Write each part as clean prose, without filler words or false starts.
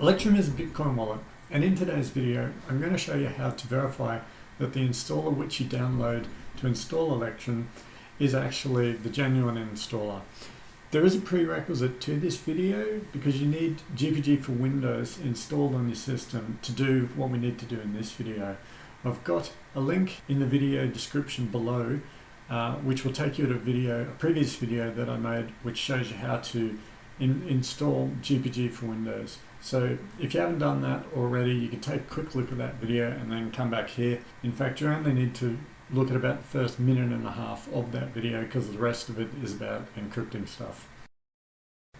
Electrum is a Bitcoin wallet, and in today's video I'm going to show you how to verify that the installer which you download to install Electrum is actually the genuine installer. There is a prerequisite to this video because you need GPG for Windows installed on your system to do what we need to do in this video. I've got a link in the video description below which will take you to a previous video that I made which shows you how to install GPG for Windows. So if you haven't done that already, you can take a quick look at that video and then come back here. In fact, you only need to look at about the first minute and a half of that video because the rest of it is about encrypting stuff.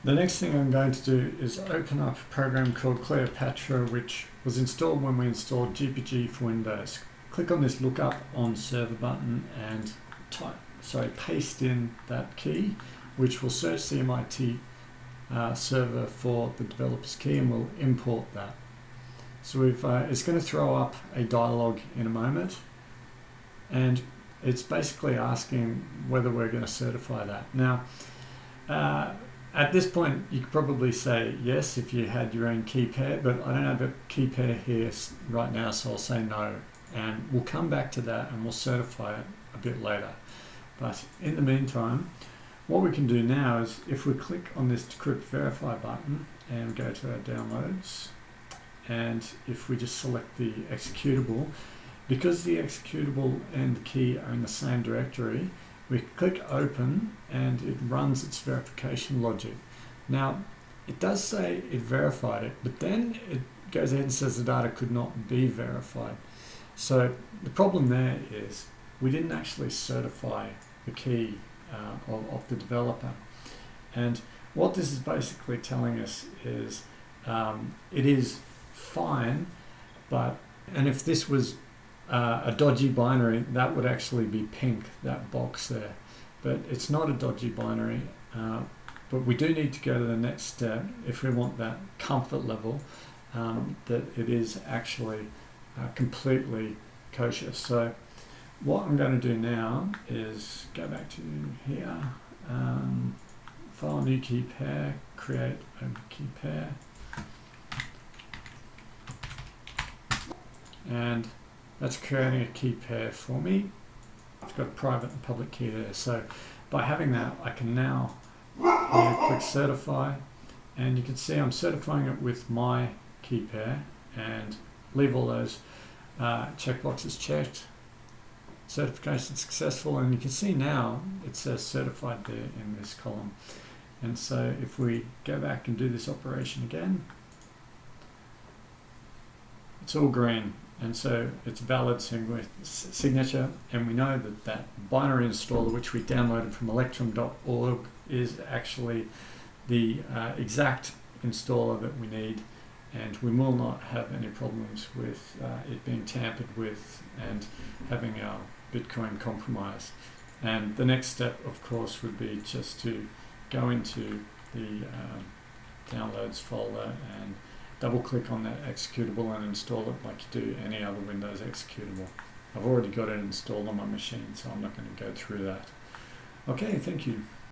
The next thing I'm going to do is open up a program called Cleopatra, which was installed when we installed GPG for Windows. Click on this lookup on server button and paste in that key, which will search the MIT server for the developer's key, and we'll import that. So it's going to throw up a dialog in a moment, and it's basically asking whether we're going to certify that. Now, at this point, you could probably say yes if you had your own key pair, but I don't have a key pair here right now, so I'll say no. And we'll come back to that and we'll certify it a bit later. But in the meantime, what we can do now is if we click on this Decrypt Verify button and go to our downloads, and if we just select the executable, because the executable and the key are in the same directory, we click open and it runs its verification logic. Now, it does say it verified it, but then it goes ahead and says the data could not be verified. So the problem there is we didn't actually certify the key of the developer. And what this is basically telling us is it is fine, and if this was a dodgy binary, that would actually be pink, that box there. But it's not a dodgy binary, but we do need to go to the next step if we want that comfort level that it is actually completely kosher. So what I'm going to do now is go back to here, file new key pair, create a key pair, and that's creating a key pair for me. I've got a private and public key there, so by having that I can now click certify, and you can see I'm certifying it with my key pair and leave all those checkboxes checked. Certification successful, and you can see now it says certified there in this column. And so if we go back and do this operation again, it's all green, and so it's valid signature, and we know that that binary installer which we downloaded from electrum.org is actually the exact installer that we need, and we will not have any problems with it being tampered with and having our Bitcoin compromised. And the next step, of course, would be just to go into the downloads folder and double click on that executable and install it like you do any other Windows executable. I've already got it installed on my machine, so I'm not going to go through that. Okay, thank you.